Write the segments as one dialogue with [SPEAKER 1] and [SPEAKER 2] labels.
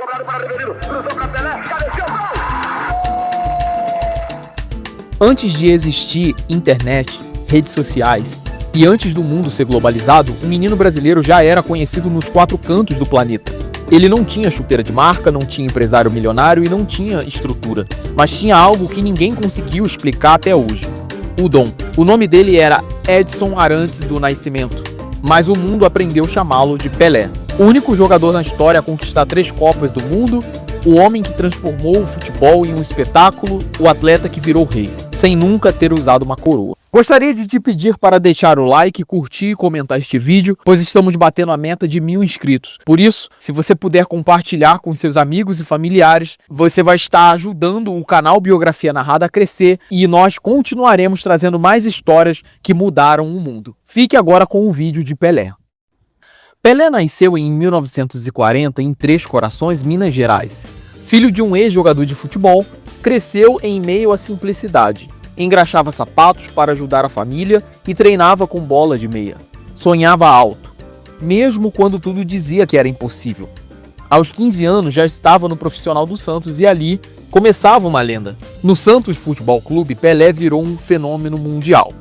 [SPEAKER 1] cobrado para Rivelino, cruzou para Pelé, cabeceou, gol!
[SPEAKER 2] Antes de existir internet, redes sociais e antes do mundo ser globalizado, o menino brasileiro já era conhecido nos 4 cantos do planeta. Ele não tinha chuteira de marca, não tinha empresário milionário e não tinha estrutura, mas tinha algo que ninguém conseguiu explicar até hoje: o dom. O nome dele era Edson Arantes do Nascimento, mas o mundo aprendeu a chamá-lo de Pelé. O único jogador na história a conquistar 3 Copas do Mundo, o homem que transformou o futebol em um espetáculo, o atleta que virou rei, sem nunca ter usado uma coroa. Gostaria de te pedir para deixar o like, curtir e comentar este vídeo, pois estamos batendo a meta de 1000 inscritos. Por isso, se você puder compartilhar com seus amigos e familiares, você vai estar ajudando o canal Biografia Narrada a crescer e nós continuaremos trazendo mais histórias que mudaram o mundo. Fique agora com o vídeo de Pelé. Pelé nasceu em 1940 em Três Corações, Minas Gerais. Filho de um ex-jogador de futebol, cresceu em meio à simplicidade. Engraxava sapatos para ajudar a família e treinava com bola de meia. Sonhava alto, mesmo quando tudo dizia que era impossível. Aos 15 anos já estava no profissional do Santos e ali começava uma lenda. No Santos Futebol Clube, Pelé virou um fenômeno mundial.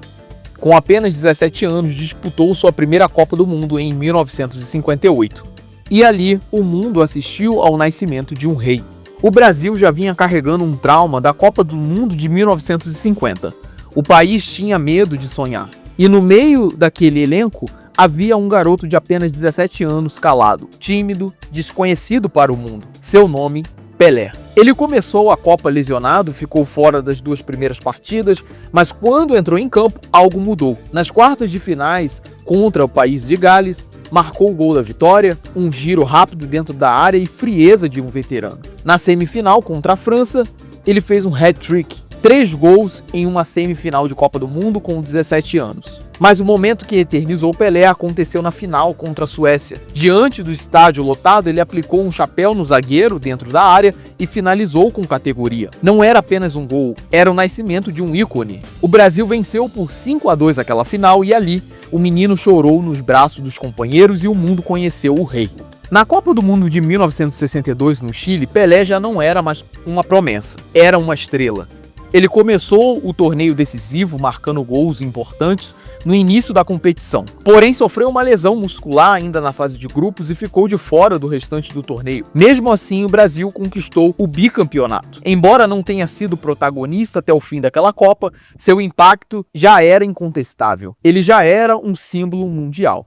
[SPEAKER 2] Com apenas 17 anos, disputou sua primeira Copa do Mundo em 1958. E ali, o mundo assistiu ao nascimento de um rei. O Brasil já vinha carregando um trauma da Copa do Mundo de 1950. O país tinha medo de sonhar. E no meio daquele elenco, havia um garoto de apenas 17 anos, calado, tímido, desconhecido para o mundo. Seu nome, Pelé. Ele começou a Copa lesionado, ficou fora das 2 primeiras partidas, mas quando entrou em campo, algo mudou. Nas quartas de finais, contra o país de Gales, marcou o gol da vitória, um giro rápido dentro da área e frieza de um veterano. Na semifinal, contra a França, ele fez um hat-trick, 3 gols em uma semifinal de Copa do Mundo com 17 anos. Mas o momento que eternizou Pelé aconteceu na final contra a Suécia. Diante do estádio lotado, ele aplicou um chapéu no zagueiro dentro da área e finalizou com categoria. Não era apenas um gol, era o nascimento de um ícone. O Brasil venceu por 5-2 aquela final e ali o menino chorou nos braços dos companheiros e o mundo conheceu o rei. Na Copa do Mundo de 1962 no Chile, Pelé já não era mais uma promessa, era uma estrela. Ele começou o torneio decisivo marcando gols importantes no início da competição. Porém, sofreu uma lesão muscular ainda na fase de grupos e ficou de fora do restante do torneio. Mesmo assim, o Brasil conquistou o bicampeonato. Embora não tenha sido protagonista até o fim daquela Copa, seu impacto já era incontestável. Ele já era um símbolo mundial.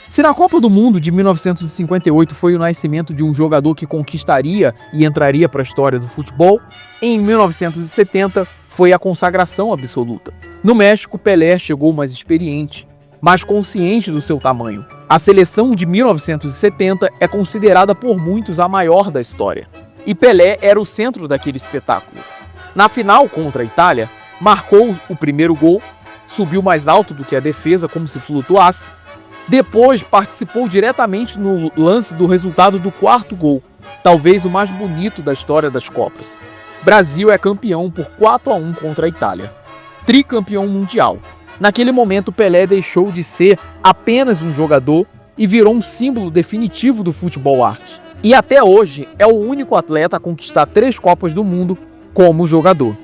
[SPEAKER 2] Se na Copa do Mundo de 1958 foi o nascimento de um jogador que conquistaria e entraria para a história do futebol, em 1970 foi a consagração absoluta. No México, Pelé chegou mais experiente, mais consciente do seu tamanho. A seleção de 1970 é considerada por muitos a maior da história, e Pelé era o centro daquele espetáculo. Na final contra a Itália, marcou o primeiro gol, subiu mais alto do que a defesa como se flutuasse. Depois participou diretamente no lance do resultado do 4º gol, talvez o mais bonito da história das Copas. Brasil é campeão por 4-1 contra a Itália. Tricampeão mundial. Naquele momento, Pelé deixou de ser apenas um jogador e virou um símbolo definitivo do futebol arte. E até hoje é o único atleta a conquistar 3 Copas do Mundo como jogador.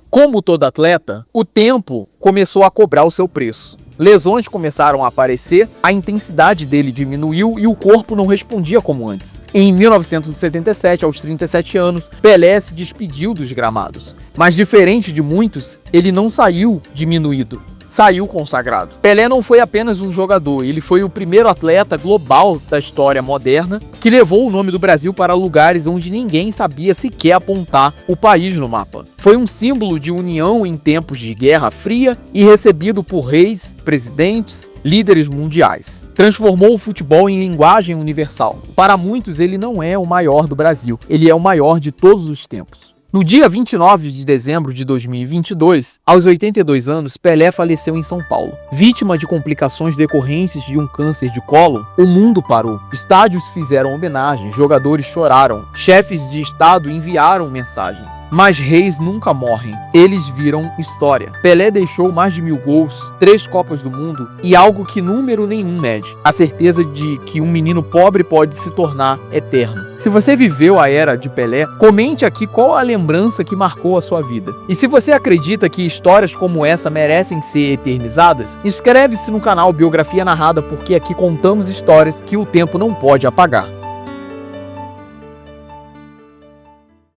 [SPEAKER 2] Como todo atleta, o tempo começou a cobrar o seu preço. Lesões começaram a aparecer, a intensidade dele diminuiu e o corpo não respondia como antes. Em 1977, aos 37 anos, Pelé se despediu dos gramados. Mas diferente de muitos, ele não saiu diminuído, saiu consagrado. Pelé não foi apenas um jogador, ele foi o primeiro atleta global da história moderna que levou o nome do Brasil para lugares onde ninguém sabia sequer apontar o país no mapa. Foi um símbolo de união em tempos de Guerra Fria e recebido por reis, presidentes, líderes mundiais. Transformou o futebol em linguagem universal. Para muitos, ele não é o maior do Brasil, ele é o maior de todos os tempos. No dia 29 de dezembro de 2022, aos 82 anos, Pelé faleceu em São Paulo. Vítima de complicações decorrentes de um câncer de cólon, o mundo parou. Estádios fizeram homenagem, jogadores choraram, chefes de estado enviaram mensagens. Mas reis nunca morrem, eles viram história. Pelé deixou mais de 1000 gols, 3 Copas do Mundo e algo que número nenhum mede: a certeza de que um menino pobre pode se tornar eterno. Se você viveu a era de Pelé, comente aqui qual a lembrança que marcou a sua vida. E se você acredita que histórias como essa merecem ser eternizadas, inscreve-se no canal Biografia Narrada, porque aqui contamos histórias que o tempo não pode apagar.